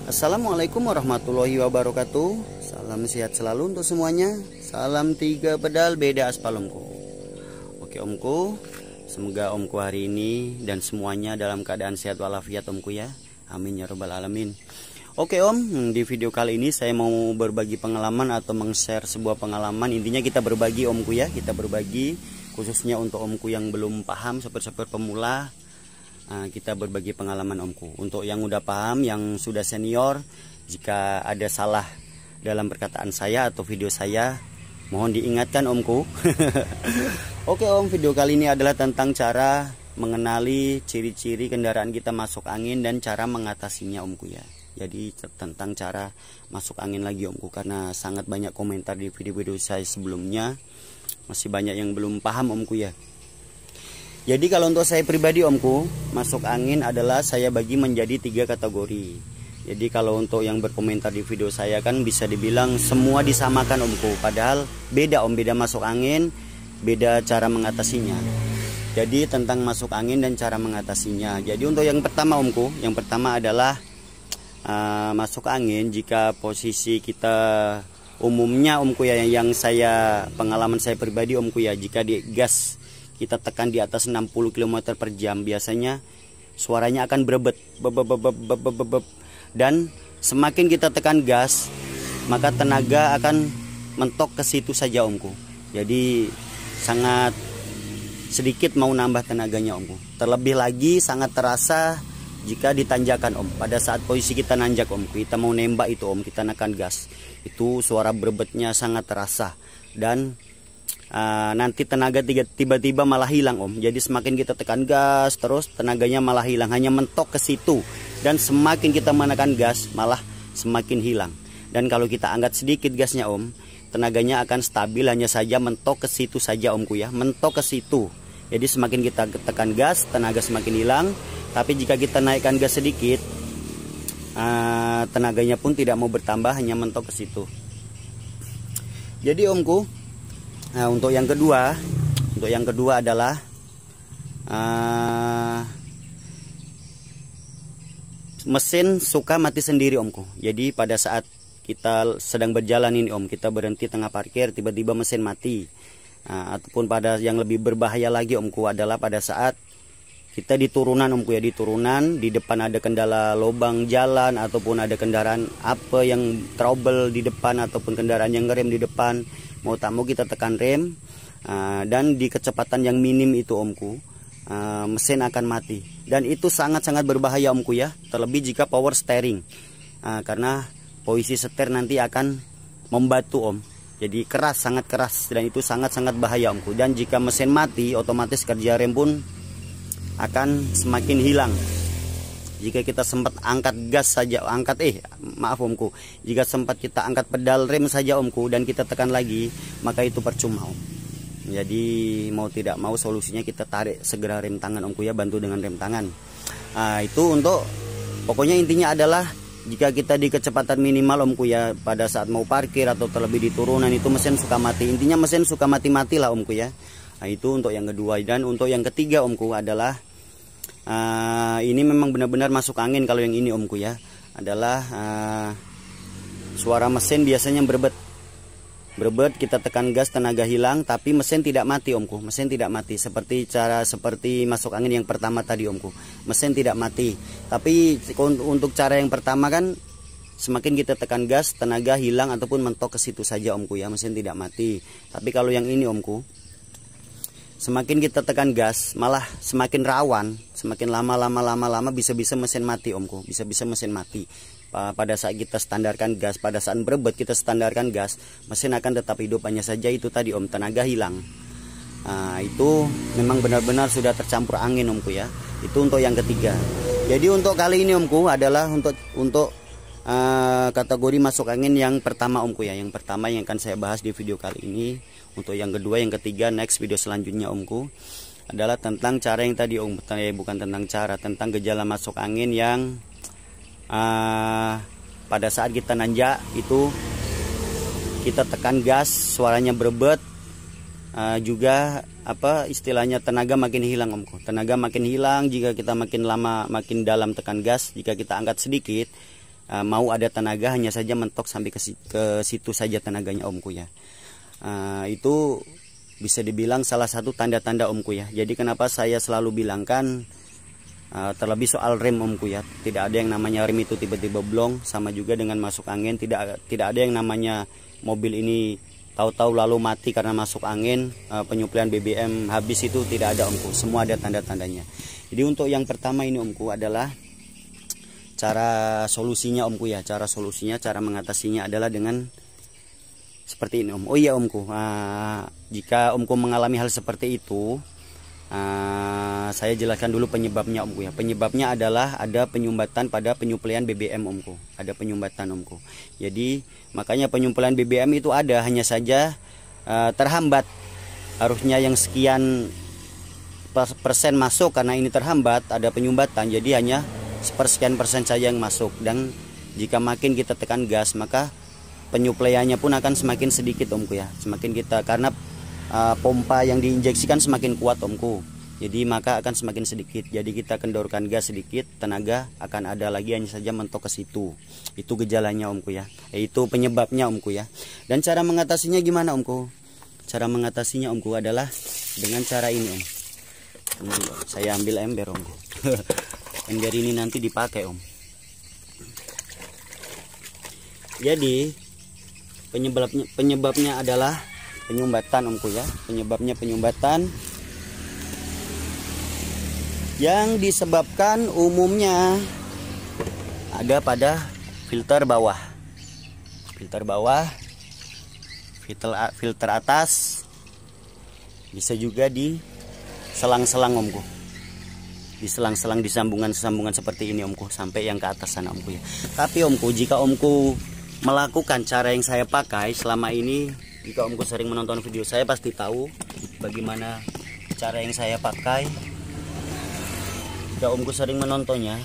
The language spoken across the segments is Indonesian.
Assalamualaikum warahmatullahi wabarakatuh. Salam sehat selalu untuk semuanya. Salam 3 pedal beda aspal omku. Oke omku, semoga omku hari ini dan semuanya dalam keadaan sehat walafiat omku ya. Amin ya robbal alamin. Oke om, di video kali ini saya mau berbagi pengalaman atau meng-share sebuah pengalaman. Intinya kita berbagi omku ya, kita berbagi khususnya untuk omku yang belum paham, seperti pemula. Kita berbagi pengalaman omku. Untuk yang udah paham, yang sudah senior, jika ada salah dalam perkataan saya atau video saya, mohon diingatkan omku. Oke om, video kali ini adalah tentang cara mengenali ciri-ciri kendaraan kita masuk angin dan cara mengatasinya omku ya. Jadi tentang cara masuk angin lagi omku, karena sangat banyak komentar di video-video saya sebelumnya, masih banyak yang belum paham omku ya. Jadi kalau untuk saya pribadi omku, masuk angin adalah saya bagi menjadi 3 kategori. Jadi kalau untuk yang berkomentar di video saya kan bisa dibilang semua disamakan omku, padahal beda om, beda masuk angin, beda cara mengatasinya. Jadi tentang masuk angin dan cara mengatasinya. Jadi untuk yang pertama omku, yang pertama adalah masuk angin jika posisi kita umumnya omku ya, yang saya pengalaman saya pribadi omku ya, jika di gas kita tekan di atas 60 km per jam, biasanya suaranya akan berebet, dan semakin kita tekan gas, maka tenaga akan mentok ke situ saja omku. Jadi sangat sedikit mau nambah tenaganya omku. Terlebih lagi sangat terasa jika ditanjakan om. Pada saat posisi kita nanjak om, kita mau nembak itu om, kita nekan gas, itu suara berebetnya sangat terasa. Dan nanti tenaga tiba-tiba malah hilang om. Jadi semakin kita tekan gas terus, tenaganya malah hilang, hanya mentok ke situ. Dan semakin kita menekan gas malah semakin hilang. Dan kalau kita angkat sedikit gasnya om, tenaganya akan stabil, hanya saja mentok ke situ saja omku ya, mentok ke situ. Jadi semakin kita tekan gas, tenaga semakin hilang. Tapi jika kita naikkan gas sedikit, tenaganya pun tidak mau bertambah, hanya mentok ke situ. Jadi omku, untuk yang kedua adalah mesin suka mati sendiri omku. Jadi pada saat kita sedang berjalan ini om, kita berhenti tengah parkir, tiba-tiba mesin mati. Ataupun pada yang lebih berbahaya lagi omku adalah pada saat kita di turunan omku ya, di turunan, di depan ada kendala lubang jalan ataupun ada kendaraan apa yang trouble di depan ataupun kendaraan yang ngerem di depan, mau tak mau kita tekan rem, dan di kecepatan yang minim itu omku, mesin akan mati. Dan itu sangat-sangat berbahaya omku ya, terlebih jika power steering, karena posisi setir nanti akan membatu om. Jadi keras, sangat keras, dan itu sangat-sangat bahaya omku. Dan jika mesin mati, otomatis kerja rem pun akan semakin hilang. Jika kita sempat angkat gas saja, maaf omku, jika sempat kita angkat pedal rem saja omku dan kita tekan lagi, maka itu percuma om. Jadi mau tidak mau solusinya kita tarik segera rem tangan omku ya, bantu dengan rem tangan. Itu untuk, pokoknya intinya adalah jika kita di kecepatan minimal omku ya, pada saat mau parkir atau terlebih di turunan, itu mesin suka mati. Intinya mesin suka mati-mati lah omku ya. Itu untuk yang kedua. Dan untuk yang ketiga omku adalah ini memang benar-benar masuk angin. Kalau yang ini omku ya, adalah suara mesin biasanya berebet, kita tekan gas, tenaga hilang, tapi mesin tidak mati omku. Mesin tidak mati seperti masuk angin yang pertama tadi omku, mesin tidak mati. Tapi untuk cara yang pertama kan, semakin kita tekan gas, tenaga hilang ataupun mentok ke situ saja omku ya, mesin tidak mati. Tapi kalau yang ini omku, semakin kita tekan gas malah semakin rawan, semakin lama bisa-bisa mesin mati omku, bisa-bisa mesin mati. Pada saat kita standarkan gas, pada saat berebet kita standarkan gas, mesin akan tetap hidup, hanya saja itu tadi om, tenaga hilang. Itu memang benar-benar sudah tercampur angin omku ya. Itu untuk yang ketiga. Jadi untuk kali ini omku adalah untuk kategori masuk angin yang pertama omku ya, yang pertama yang akan saya bahas di video kali ini. Untuk yang kedua, yang ketiga, next video selanjutnya omku adalah tentang cara yang tadi om, bukan tentang cara, tentang gejala masuk angin yang pada saat kita nanjak itu kita tekan gas, suaranya berebet, juga istilahnya tenaga makin hilang omku. Tenaga makin hilang jika kita makin lama makin dalam tekan gas. Jika kita angkat sedikit, mau ada tenaga hanya saja mentok sampai ke situ saja tenaganya omku ya. Itu bisa dibilang salah satu tanda-tanda omku ya. Jadi kenapa saya selalu bilangkan terlebih soal rem omku ya. Tidak ada yang namanya rem itu tiba-tiba blong, sama juga dengan masuk angin. Tidak ada yang namanya mobil ini tahu-tahu lalu mati karena masuk angin, penyuplaian BBM habis, itu tidak ada omku. Semua ada tanda-tandanya. Jadi untuk yang pertama ini omku adalah cara solusinya omku ya. Cara mengatasinya adalah dengan seperti ini om. Oh iya omku, jika omku mengalami hal seperti itu, saya jelaskan dulu penyebabnya omku ya. Penyebabnya adalah ada penyumbatan pada penyuplaian BBM omku. Ada penyumbatan omku. Jadi makanya penyuplaian BBM itu ada, hanya saja terhambat. Harusnya yang sekian persen masuk, karena ini terhambat, ada penyumbatan. Jadi hanya sepersekian persen saja yang masuk. Dan jika makin kita tekan gas, maka penyuplaiannya pun akan semakin sedikit omku ya. Semakin kita, karena pompa yang diinjeksikan semakin kuat omku, jadi maka akan semakin sedikit. Jadi kita kendorkan gas sedikit, tenaga akan ada lagi, hanya saja mentok ke situ. Itu gejalanya omku ya. Itu penyebabnya omku ya. Dan cara mengatasinya gimana omku? Cara mengatasinya omku adalah dengan cara ini om. Saya ambil ember omku. Ember ini nanti dipakai om. Jadi penyebabnya adalah penyumbatan omku ya. Penyebabnya penyumbatan yang disebabkan umumnya ada pada filter bawah. Filter bawah, filter atas, bisa juga di selang-selang omku. Di selang-selang, di sambungan-sambungan seperti ini omku, sampai yang ke atas sana omku ya. Tapi omku, jika omku melakukan cara yang saya pakai selama ini, jika omku sering menonton video saya pasti tahu bagaimana cara yang saya pakai. Jika omku sering menontonnya,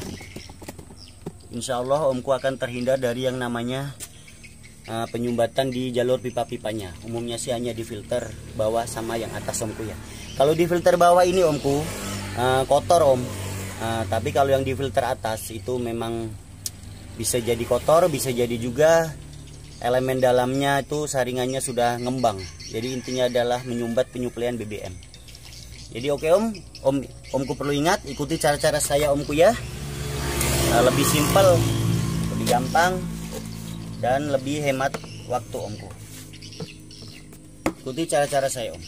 insya Allah omku akan terhindar dari yang namanya penyumbatan di jalur pipa-pipanya. Umumnya sih hanya di filter bawah sama yang atas omku ya. Kalau di filter bawah ini omku kotor om, tapi kalau yang di filter atas itu memang bisa jadi kotor, bisa jadi juga elemen dalamnya itu saringannya sudah ngembang. Jadi intinya adalah menyumbat penyuplaian BBM. Jadi oke omku perlu ingat, ikuti cara-cara saya omku ya. Lebih simpel, lebih gampang, dan lebih hemat waktu omku. Ikuti cara-cara saya om.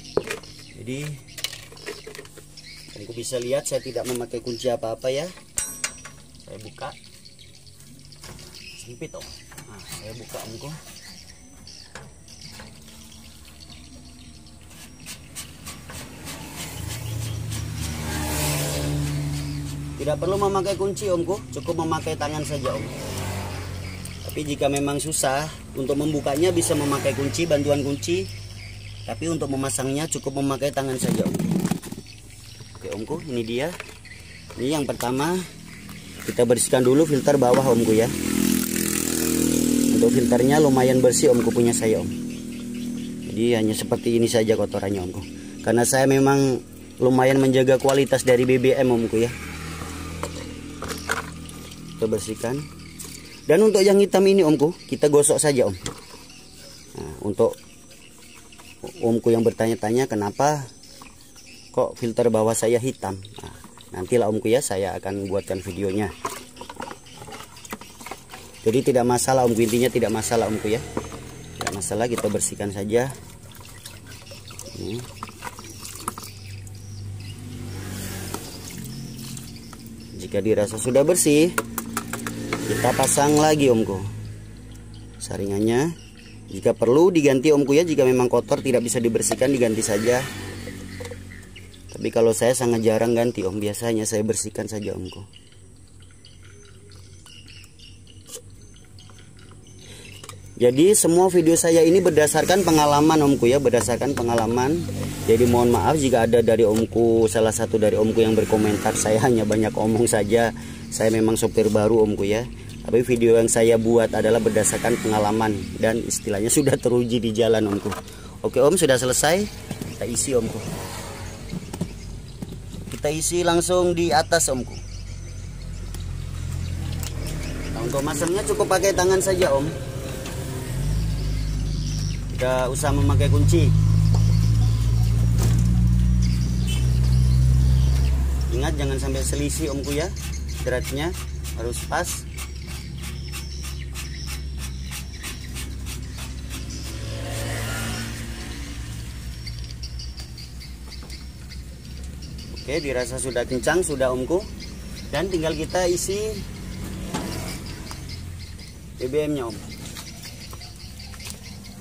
Jadi omku bisa lihat saya tidak memakai kunci apa-apa ya. Saya buka. Sempit om. Nah, saya buka omku. Tidak perlu memakai kunci omku, cukup memakai tangan saja om. Tapi jika memang susah untuk membukanya bisa memakai kunci, bantuan kunci. Tapi untuk memasangnya cukup memakai tangan saja om. Oke omku, ini dia. Ini yang pertama, kita bersihkan dulu filter bawah omku ya. Untuk filternya lumayan bersih omku punya saya om. Jadi hanya seperti ini saja kotorannya omku. Karena saya memang lumayan menjaga kualitas dari BBM omku ya. Kita bersihkan. Dan untuk yang hitam ini omku, kita gosok saja om. Nah, untuk omku yang bertanya-tanya kenapa kok filter bawah saya hitam, nah, nantilah omku ya, saya akan buatkan videonya. Jadi tidak masalah omku, intinya tidak masalah omku ya. Tidak masalah, kita bersihkan saja. Ini. Jika dirasa sudah bersih, kita pasang lagi omku saringannya. Jika perlu diganti omku ya, jika memang kotor tidak bisa dibersihkan diganti saja. Tapi kalau saya sangat jarang ganti om, biasanya saya bersihkan saja omku. Jadi semua video saya ini berdasarkan pengalaman omku ya, berdasarkan pengalaman. Jadi mohon maaf jika ada dari omku, salah satu dari omku yang berkomentar saya hanya banyak omong saja. Saya memang sopir baru omku ya. Tapi video yang saya buat adalah berdasarkan pengalaman dan istilahnya sudah teruji di jalan omku. Oke om, sudah selesai. Kita isi omku. Kita isi langsung di atas omku. Untuk masangnya cukup pakai tangan saja om, tidak usah memakai kunci. Ingat jangan sampai selisih omku ya, beratnya harus pas. Oke, dirasa sudah kencang sudah omku, dan tinggal kita isi BBM-nya om.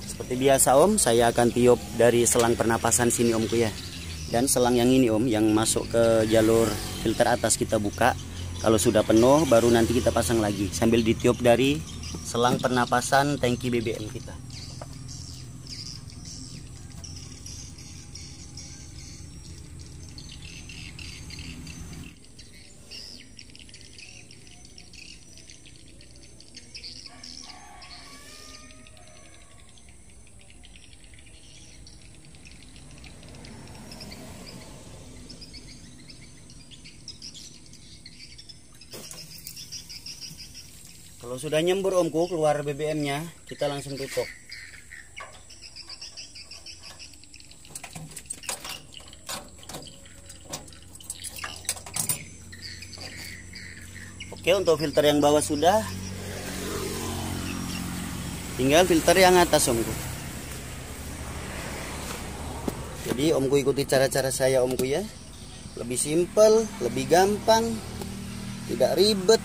Seperti biasa om, saya akan tiup dari selang pernapasan sini omku ya. Dan selang yang ini om, yang masuk ke jalur filter atas kita buka. Kalau sudah penuh baru nanti kita pasang lagi, sambil ditiup dari selang pernapasan tangki BBM kita. Kalau sudah nyembur omku keluar BBM-nya, kita langsung tutup. Oke, untuk filter yang bawah sudah. Tinggal filter yang atas omku. Jadi omku ikuti cara-cara saya omku ya. Lebih simpel, lebih gampang, tidak ribet.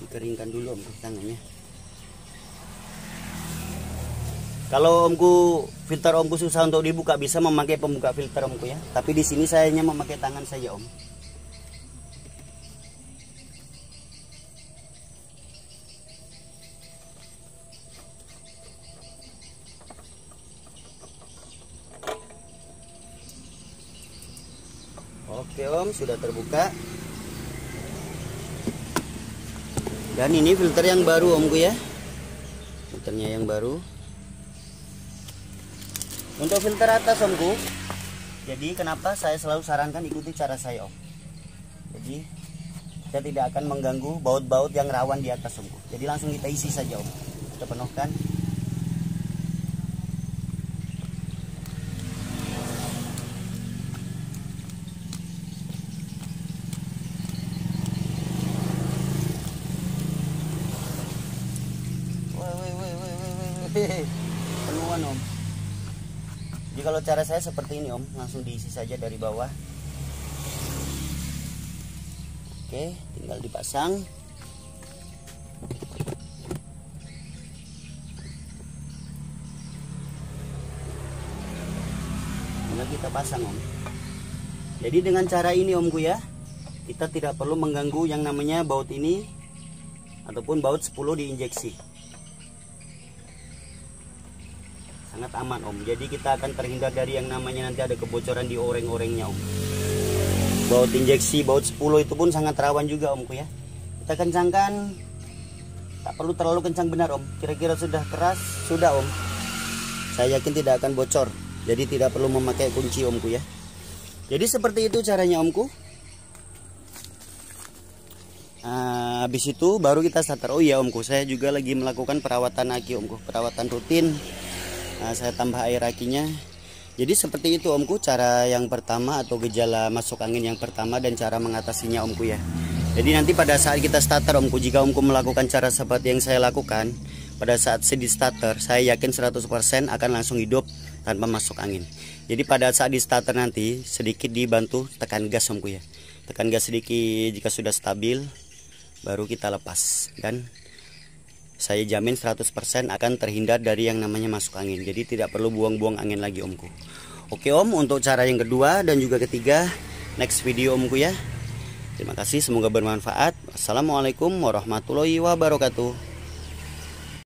Dikeringkan dulu omku tangannya. Kalau omku filter omku susah untuk dibuka, bisa memakai pembuka filter omku ya. Tapi di sini saya hanya memakai tangan saja om. Oke om, sudah terbuka. Dan ini filter yang baru omku ya, filternya yang baru. Untuk filter atas omku, jadi kenapa saya selalu sarankan ikuti cara saya om. Jadi kita tidak akan mengganggu baut-baut yang rawan di atas omku. Jadi langsung kita isi saja om, kita penuhkan. Penuhan om. Jadi kalau cara saya seperti ini om, langsung diisi saja dari bawah. Oke, tinggal dipasang. Tinggal kita pasang om. Jadi dengan cara ini omku ya, kita tidak perlu mengganggu yang namanya baut ini ataupun baut 10 diinjeksi. Sangat aman om, jadi kita akan terhindar dari yang namanya nanti ada kebocoran di oreng-orengnya om. Baut injeksi, baut 10 itu pun sangat rawan juga omku ya. Kita kencangkan, tak perlu terlalu kencang benar om. Kira-kira sudah keras, sudah om. Saya yakin tidak akan bocor, jadi tidak perlu memakai kunci omku ya. Jadi seperti itu caranya omku. Habis itu baru kita starter. Oh iya omku, saya juga lagi melakukan perawatan aki omku, perawatan rutin. Saya tambah air akinya. Jadi seperti itu omku, cara yang pertama atau gejala masuk angin yang pertama dan cara mengatasinya omku ya. Jadi nanti pada saat kita starter omku, jika omku melakukan cara seperti yang saya lakukan, pada saat di starter saya yakin 100% akan langsung hidup tanpa masuk angin. Jadi pada saat di starter nanti sedikit dibantu tekan gas omku ya. Tekan gas sedikit, jika sudah stabil baru kita lepas, dan saya jamin 100% akan terhindar dari yang namanya masuk angin. Jadi tidak perlu buang-buang angin lagi omku. Oke om, untuk cara yang kedua dan juga ketiga next video omku ya. Terima kasih, semoga bermanfaat. Assalamualaikum warahmatullahi wabarakatuh.